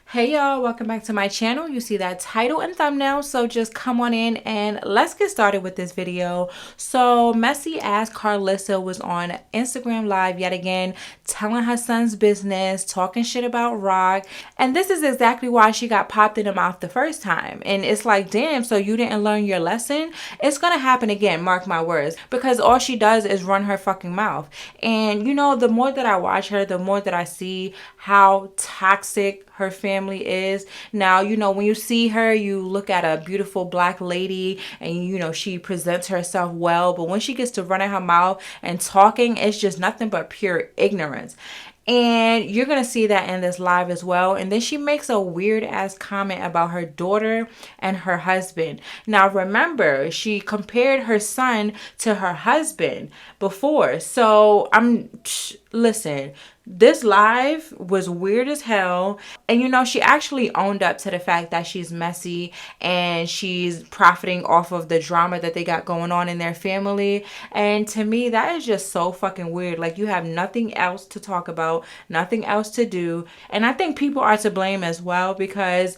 Hey y'all, welcome back to my channel. You see that title and thumbnail, so just come on in and let's get started with this video. So messy ass Karlissa was on Instagram live yet again, telling her son's business, talking shit about Rock, and this is exactly why she got popped in the mouth the first time. And it's like, damn, so you didn't learn your lesson? It's gonna happen again, mark my words, because all she does is run her fucking mouth. And you know, the more that I watch her, the more that I see how toxic her family is. Now, you know, when you see her, you look at a beautiful black lady and, you know, she presents herself well. But when she gets to running her mouth and talking, it's just nothing but pure ignorance. And you're going to see that in this live as well. And then she makes a weird ass comment about her daughter and her husband. Now, remember, she compared her son to her husband before. So listen, this live was weird as hell. And you know, she actually owned up to the fact that she's messy and she's profiting off of the drama that they got going on in their family. And to me, that is just so fucking weird. Like, you have nothing else to talk about, nothing else to do. And I think people are to blame as well, because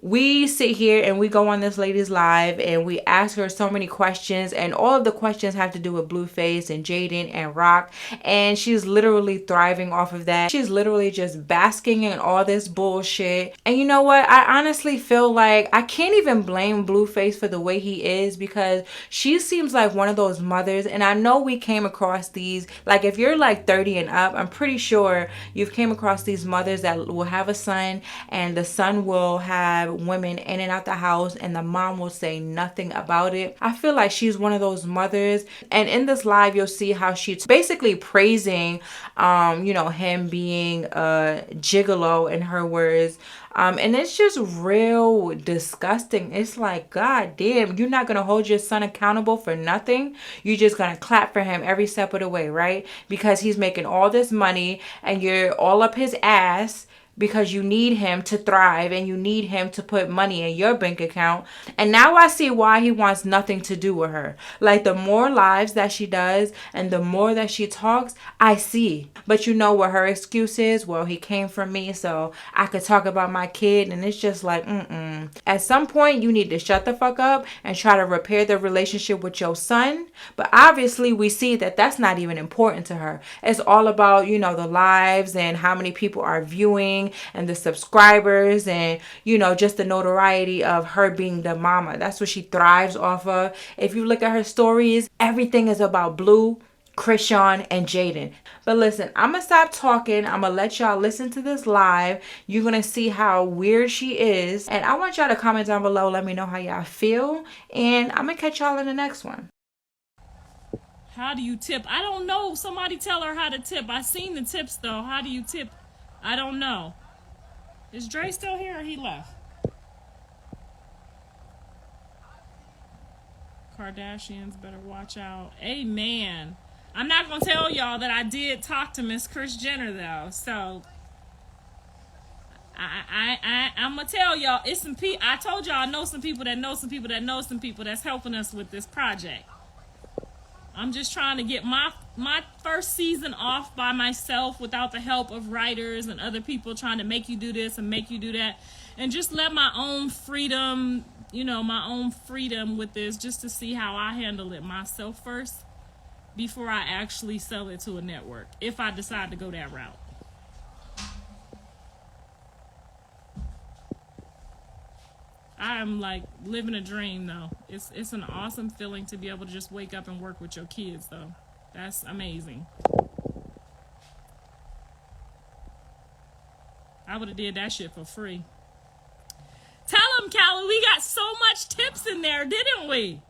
we sit here and we go on this lady's live and we ask her so many questions, and all of the questions have to do with BlueFace and Jaidyn and Rock, and she's literally thriving off of that. She's literally just basking in all this bullshit. And you know what? I honestly feel like I can't even blame BlueFace for the way he is, because she seems like one of those mothers, and I know we came across these, like if you're like 30 and up, I'm pretty sure you've came across these mothers that will have a son and the son will have women in and out the house and the mom will say nothing about it. I feel like she's one of those mothers. And in this live, you'll see how she's basically praising, you know, him being a gigolo in her words. And it's just real disgusting. It's like, God damn, you're not going to hold your son accountable for nothing. You're just going to clap for him every step of the way, right? Because he's making all this money and you're all up his ass because you need him to thrive and you need him to put money in your bank account. And now I see why he wants nothing to do with her. Like, the more lives that she does and the more that she talks, I see. But you know what her excuse is? Well, he came from me, so I could talk about my kid. And it's just like, At some point, you need to shut the fuck up and try to repair the relationship with your son. But obviously, we see that that's not even important to her. It's all about, you know, the lives and how many people are viewing and the subscribers and, you know, just the notoriety of her being the mama. That's what she thrives off of. If you look at her stories, everything is about Blue, Krishan, and Jaidyn. But listen, I'm gonna stop talking. I'm gonna let y'all listen to this live. You're gonna see how weird she is, and I want y'all to comment down below. Let me know how y'all feel, and I'm gonna catch y'all in the next one. How do you tip? I don't know. Somebody tell her how to tip. I seen the tips though. How do you tip? I don't know. Is Dre still here or he left? Kardashians better watch out. Amen. I'm not gonna tell y'all that I did talk to Miss Kris Jenner though. So I'm gonna tell y'all, it's some people. I told y'all I know some people that know some people that know some people that's helping us with this project. I'm just trying to get my first season off by myself without the help of writers and other people trying to make you do this and make you do that, and just let my own freedom, you know, my own freedom with this, just to see how I handle it myself first before I actually sell it to a network, if I decide to go that route. I'm like living a dream though. It's an awesome feeling to be able to just wake up and work with your kids though. That's amazing. I would have did that shit for free. Tell them, Callie, we got so much tips in there, didn't we?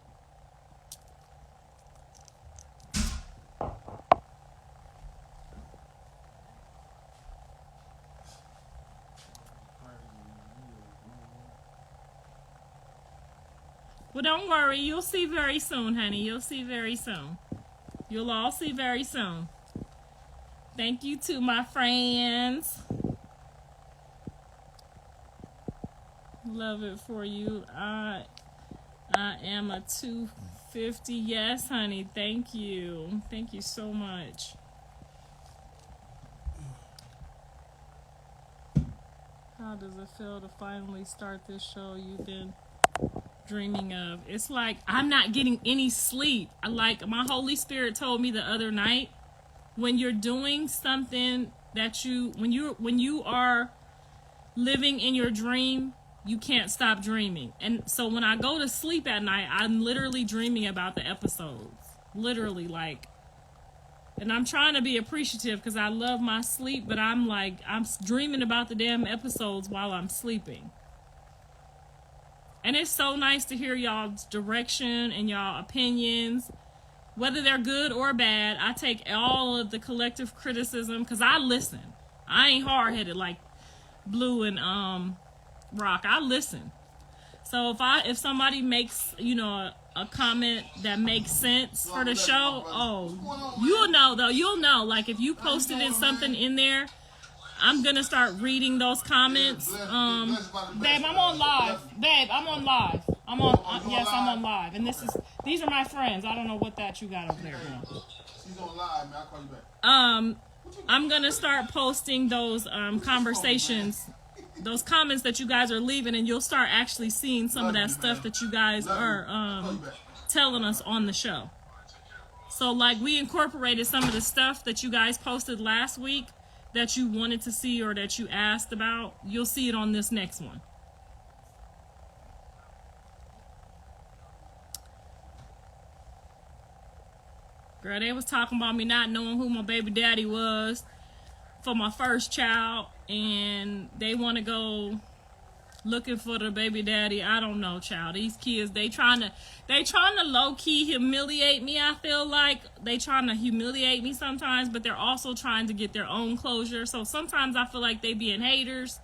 Well, don't worry. You'll see very soon, honey. You'll see very soon. You'll all see very soon. Thank you to my friends. Love it for you. I am a 250. Yes, honey. Thank you. Thank you so much. How does it feel to finally start this show you've been dreaming of? It's like I'm not getting any sleep. Like my Holy Spirit told me the other night, when you're doing something that when you are living in your dream, you can't stop dreaming. And so when I go to sleep at night, I'm literally dreaming about the episodes. Literally, like, and I'm trying to be appreciative because I love my sleep, but I'm dreaming about the damn episodes while I'm sleeping. And it's so nice to hear y'all's direction and y'all opinions, whether they're good or bad. I take all of the collective criticism because I listen. I ain't hard-headed like Blue and Rock. I listen. So if somebody makes, a comment that makes sense for the show, you'll know though. You'll know. Like if you posted something in there, I'm gonna start reading those comments. Babe, I'm on live. Babe, I'm on live. I'm on live. And these are my friends. I don't know what that you got over there. She's on live, man. I'll call you back. I'm gonna start posting those conversations, those comments that you guys are leaving, and you'll start actually seeing some of that stuff that you guys are telling us on the show. So like we incorporated some of the stuff that you guys posted last week that you wanted to see or that you asked about. You'll see it on this next one. Girl, they was talking about me not knowing who my baby daddy was for my first child, and they want to go looking for the baby daddy. I don't know, child. These kids, they trying to low-key humiliate me. I feel like they trying to humiliate me sometimes, but they're also trying to get their own closure. So sometimes I feel like they being haters,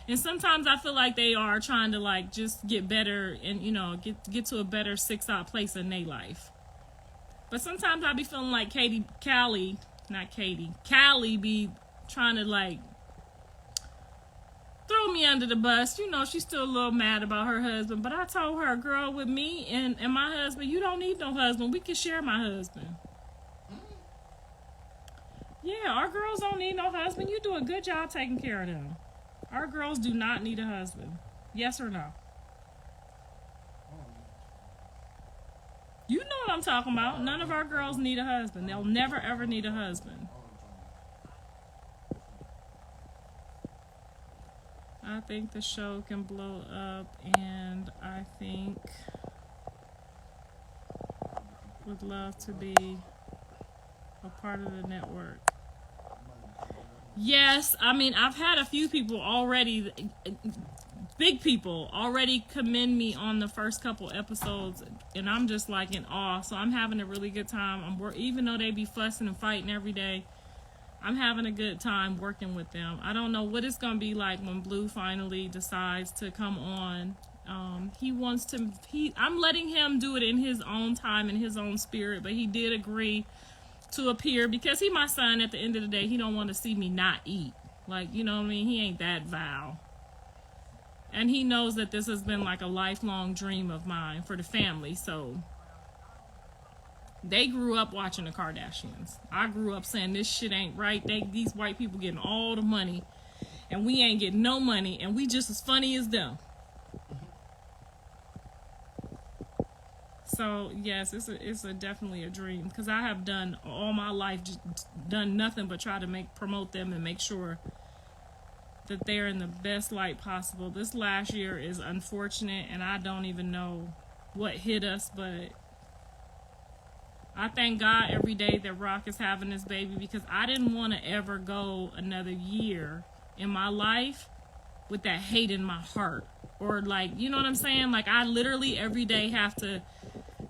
and sometimes I feel like they are trying to like just get better and get to a better 6-out place in their life. But sometimes I be feeling like Callie be trying to like throw me under the bus. She's still a little mad about her husband. But I told her, girl, with me and my husband, you don't need no husband. We can share my husband. Yeah, our girls don't need no husband. You do a good job taking care of them. Our girls do not need a husband. Yes or no? You know what I'm talking about. None of our girls need a husband. They'll never, ever need a husband. I think the show can blow up, and I think would love to be a part of the network. Yes, I mean, I've had a few people already, big people already commend me on the first couple episodes, and I'm just like in awe. So I'm having a really good time. Even though they be fussing and fighting every day, I'm having a good time working with them. I don't know what it's gonna be like when Blue finally decides to come on. I'm letting him do it in his own time, in his own spirit, but he did agree to appear because he my son. At the end of the day, he don't want to see me not eat. Like, you know what I mean? He ain't that vile. And he knows that this has been like a lifelong dream of mine for the family. So they grew up watching the Kardashians. I grew up saying this shit ain't right. These white people getting all the money and we ain't getting no money, and we just as funny as them. So yes, it's definitely a dream, because I have done all my life, just done nothing but try to promote them and make sure that they're in the best light possible. This last year is unfortunate, and I don't even know what hit us, but I thank God every day that Rock is having this baby, because I didn't want to ever go another year in my life with that hate in my heart, or like, you know what I'm saying? Like, I literally every day have to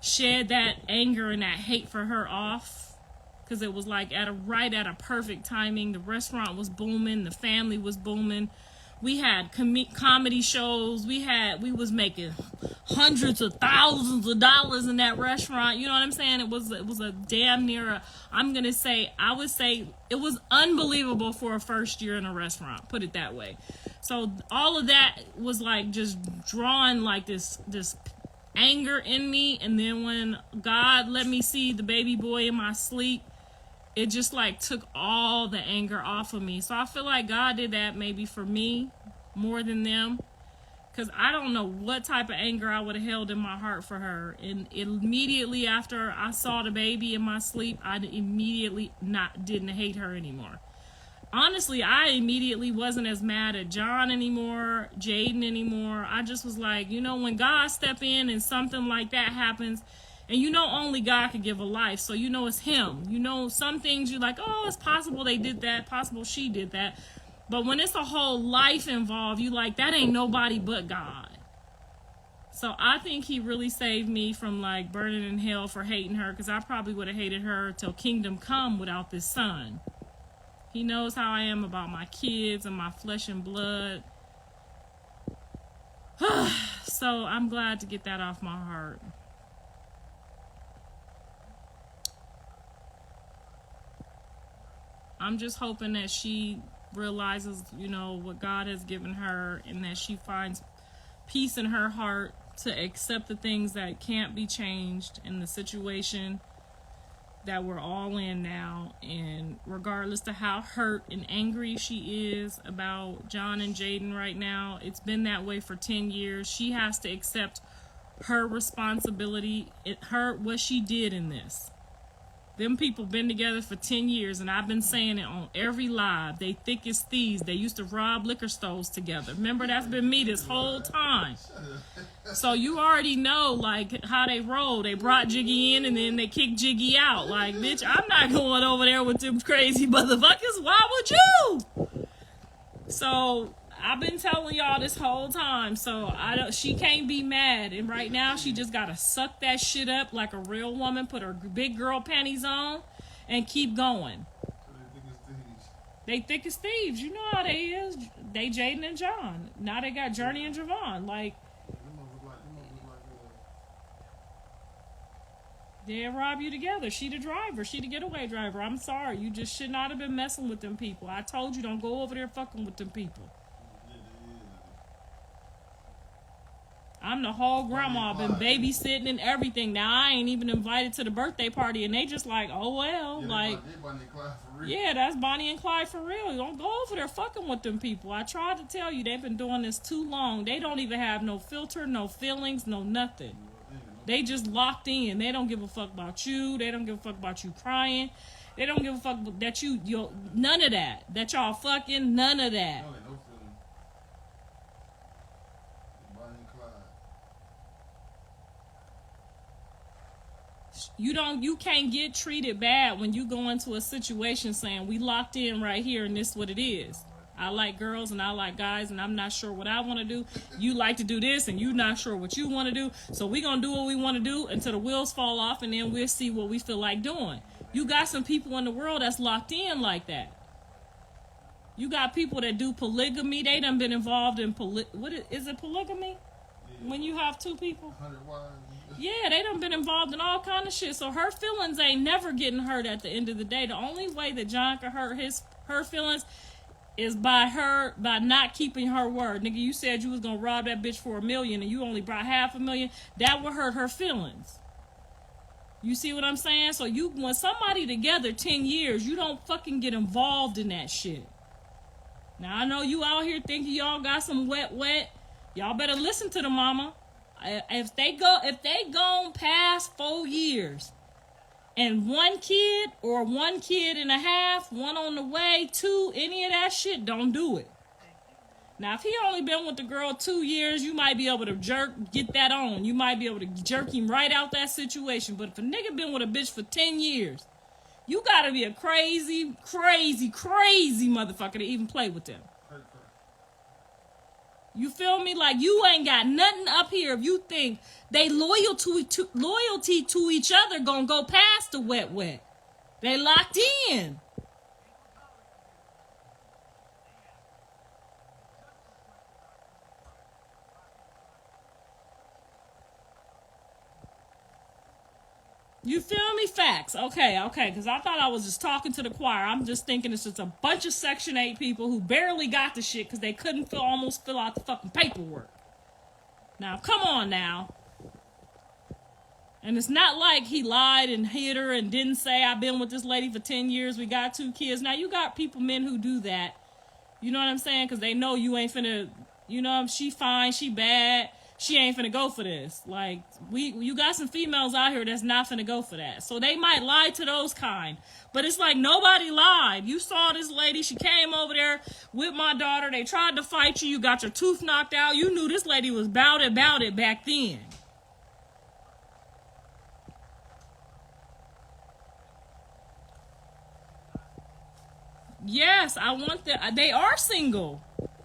shed that anger and that hate for her off, because it was like right at a perfect timing. The restaurant was booming, the family was booming, we had comedy shows, we was making hundreds of thousands of dollars in that restaurant. You know what I'm saying? It was a damn near I would say it was unbelievable for a first year in a restaurant, put it that way. So all of that was like just drawing like this anger in me, and then when God let me see the baby boy in my sleep, it just like took all the anger off of me. So I feel like God did that maybe for me, more than them. Because I don't know what type of anger I would have held in my heart for her. And immediately after I saw the baby in my sleep, I immediately didn't hate her anymore. Honestly, I immediately wasn't as mad at John anymore, Jaidyn anymore. I just was like, you know, when God step in and something like that happens, and you know only God could give a life, so you know it's him. You know, some things you're like, oh, it's possible they did that, possible she did that. But when it's a whole life involved, you like, that ain't nobody but God. So I think he really saved me from like burning in hell for hating her, because I probably would have hated her till kingdom come without this son. He knows how I am about my kids and my flesh and blood. So I'm glad to get that off my heart. I'm just hoping that she realizes, you know, what God has given her, and that she finds peace in her heart to accept the things that can't be changed in the situation that we're all in now. And regardless to how hurt and angry she is about John and Jaidyn right now, it's been that way for 10 years. She has to accept her responsibility, what she did in this. Them people been together for 10 years, and I've been saying it on every live. They thick as thieves. They used to rob liquor stores together. Remember, that's been me this whole time. So you already know, like, how they roll. They brought Jiggy in, and then they kicked Jiggy out. Like, bitch, I'm not going over there with them crazy motherfuckers. Why would you? So I've been telling y'all this whole time, so she can't be mad. And right now she just gotta suck that shit up like a real woman, put her big girl panties on, and keep going. They thick as thieves. You know how they is. They Jaidyn and John. Now they got Journey and Javon. Like, they'll rob you together. She the driver. She the getaway driver. I'm sorry. You just should not have been messing with them people. I told you, don't go over there fucking with them people. I'm the whole grandma, been babysitting and everything. Now I ain't even invited to the birthday party, and they just like, oh well, like, yeah, that's Bonnie and Clyde for real. Don't go over there fucking with them people. I tried to tell you, they've been doing this too long. They don't even have no filter, no feelings, no nothing. They just locked in. They don't give a fuck about you. They don't give a fuck about you crying. They don't give a fuck that you none of that. That y'all fucking, none of that. You can't get treated bad when you go into a situation saying, we locked in right here and this is what it is. I like girls and I like guys, and I'm not sure what I want to do. You like to do this and you're not sure what you want to do. So we're going to do what we want to do until the wheels fall off, and then we'll see what we feel like doing. You got some people in the world that's locked in like that. You got people that do polygamy. They done been involved in is it polygamy? Yeah. When you have two people? 100 wives. Yeah, they done been involved in all kind of shit. So her feelings ain't never getting hurt at the end of the day. The only way that John can hurt her feelings is by not keeping her word. Nigga, you said you was gonna rob that bitch for $1 million and you only brought $500,000. That would hurt her feelings. You see what I'm saying? So when somebody together 10 years, you don't fucking get involved in that shit. Now I know you out here thinking y'all got some wet. Y'all better listen to the mama. If they gone past 4 years and 1 kid or 1 kid and a half, 1 on the way, 2, any of that shit, don't do it. Now, if he only been with the girl 2 years, you might be able to get that on. You might be able to jerk him right out that situation. But if a nigga been with a bitch for 10 years, you gotta be a crazy, crazy, crazy motherfucker to even play with them. You feel me? Like, you ain't got nothing up here if you think they loyalty to each other gonna go past the wet. They locked in. You feel me? Facts. Okay. Because I thought I was just talking to the choir. I'm just thinking it's just a bunch of Section 8 people who barely got the shit because they couldn't almost fill out the fucking paperwork. Now, come on now. And it's not like he lied and hid her and didn't say, I've been with this lady for 10 years. We got 2 kids. Now, you got men who do that. You know what I'm saying? Because they know you ain't finna You know, she fine, she bad. She ain't finna go for this. Like, you got some females out here that's not finna go for that. So they might lie to those kind. But it's like nobody lied. You saw this lady. She came over there with my daughter. They tried to fight you. You got your tooth knocked out. You knew this lady was about it back then. Yes, I want that. They are single.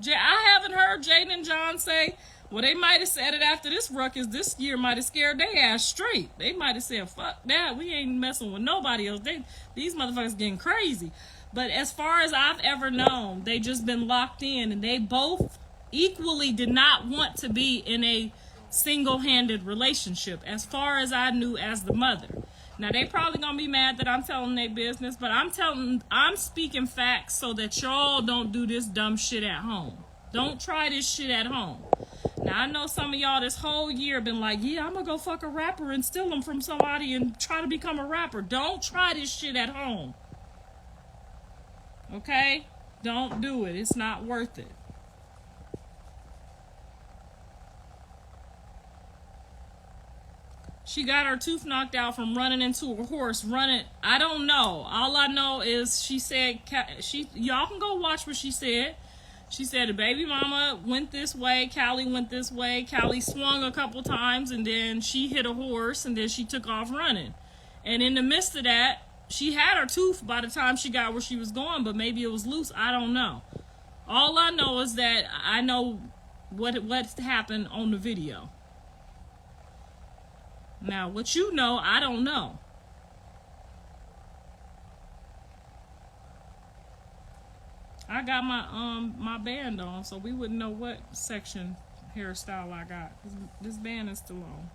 I haven't heard Jaidyn and John say, well, they might have said it after this ruckus this year might have scared their ass straight. They might have said, fuck that, we ain't messing with nobody else. These motherfuckers getting crazy. But as far as I've ever known, they just been locked in, and they both equally did not want to be in a single-handed relationship, as far as I knew as the mother. Now, they probably gonna be mad that I'm telling their business, but I'm speaking facts so that y'all don't do this dumb shit at home. Don't try this shit at home. Now, I know some of y'all this whole year been like, yeah, I'm gonna go fuck a rapper and steal them from somebody and try to become a rapper. Don't try this shit at home. Okay? Don't do it. It's not worth it. She got her tooth knocked out from running into a horse. I don't know. All I know is she said, y'all can go watch what she said. She said the baby mama went this way, Callie went this way, Callie swung a couple times, and then she hit a horse, and then she took off running. And in the midst of that, she had her tooth by the time she got where she was going, but maybe it was loose. I don't know. All I know is that I know what happened on the video. Now, what you know, I don't know. I got my band on, so we wouldn't know what section hairstyle I got. This band is still on.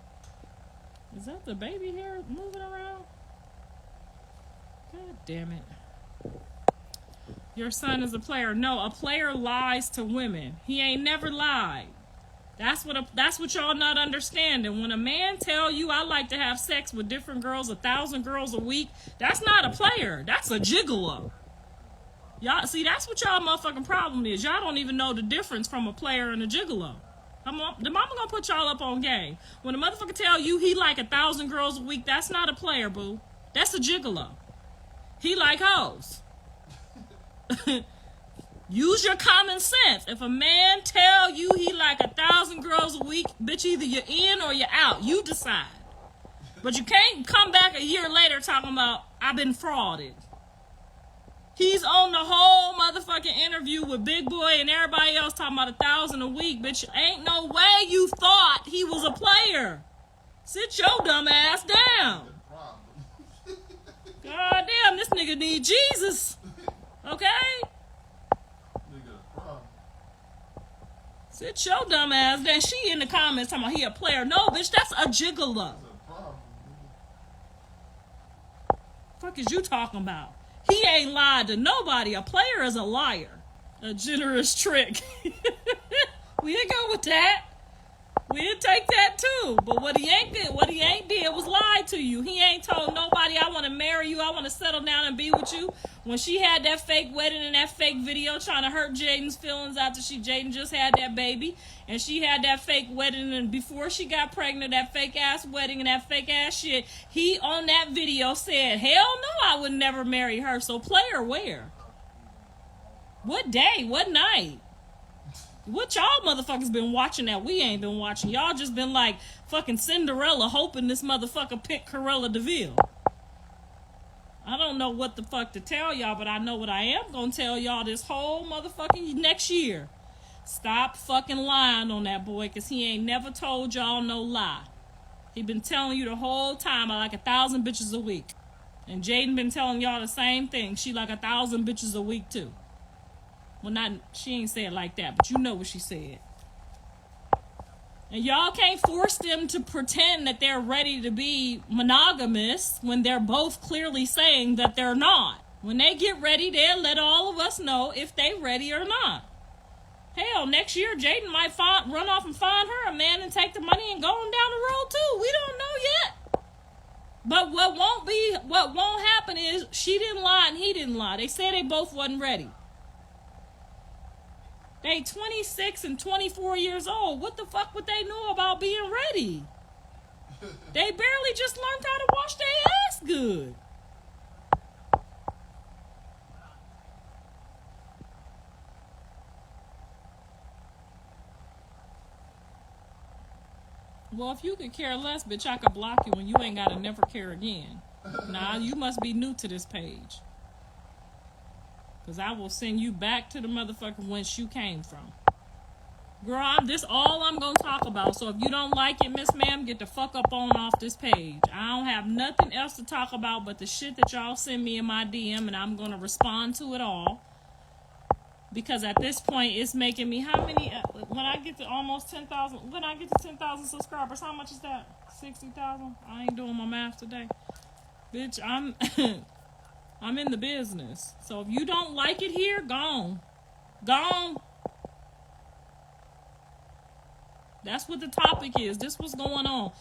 Is that the baby hair moving around? God damn it. Your son is a player. No, a player lies to women. He ain't never lied. That's what y'all not understanding. When a man tell you I like to have sex with different girls, 1,000 girls a week, that's not a player. That's a gigolo. Y'all see, that's what y'all motherfucking problem is. Y'all don't even know the difference from a player and a gigolo. The mama gonna put y'all up on game. When a motherfucker tell you he like 1,000 girls a week, that's not a player, boo. That's a gigolo. He like hoes. Use your common sense. If a man tell you he like 1,000 girls a week, bitch, either you're in or you're out. You decide. But you can't come back a year later talking about, I've been frauded. He's on the whole motherfucking interview with Big Boy and everybody else talking about 1,000 a week. Bitch, ain't no way you thought he was a player. Sit your dumb ass down. God damn, this nigga need Jesus. Okay? Sit your dumb ass down. She in the comments talking about he a player. No, bitch, that's a gigolo. Fuck is you talking about? He ain't lied to nobody. A player is a liar. A generous trick. We didn't go with that. We didn't take that too. But what he ain't did was lie to you. He ain't told nobody, I want to marry you, I want to settle down and be with you. When she had that fake wedding and that fake video trying to hurt Jaidyn's feelings after Jaidyn just had that baby, and she had that fake wedding, and before she got pregnant, that fake ass wedding and that fake ass shit, he on that video said, hell no, I would never marry her. So player where? What day? What night? What y'all motherfuckers been watching that we ain't been watching? Y'all just been like fucking Cinderella hoping this motherfucker picked Cruella DeVille. I don't know what the fuck to tell y'all, but I know what I am gonna tell y'all this whole motherfucking next year. Stop fucking lying on that boy, cause he ain't never told y'all no lie. He been telling you the whole time I like 1,000 bitches a week. And Jaidyn been telling y'all the same thing. She like 1,000 bitches a week too. Well, she ain't say it like that, but you know what she said. And y'all can't force them to pretend that they're ready to be monogamous when they're both clearly saying that they're not. When they get ready, they'll let all of us know if they ready or not. Hell, next year, Jaidyn might run off and find her a man and take the money and go on down the road too. We don't know yet. But what won't happen is she didn't lie and he didn't lie. They said they both wasn't ready. They 26 and 24 years old. What the fuck would they know about being ready? They barely just learned how to wash their ass good. Well, if you could care less, bitch, I could block you and you ain't gotta never care again. Nah, you must be new to this page. Because I will send you back to the motherfucker whence you came from. Girl, this all I'm going to talk about. So if you don't like it, Miss Ma'am, get the fuck up on off this page. I don't have nothing else to talk about but the shit that y'all send me in my DM, and I'm going to respond to it all. Because at this point, it's making me, how many, when I get to almost 10,000, when I get to 10,000 subscribers, how much is that? 60,000? I ain't doing my math today. Bitch, I'm in the business. So if you don't like it here, gone. Gone. That's what the topic is. This what's going on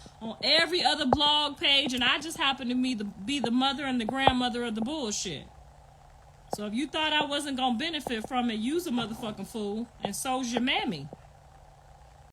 every other blog page, and I just happen to be the mother and the grandmother of the bullshit. So if you thought I wasn't gonna benefit from it, you's a motherfucking fool, and so's your mammy.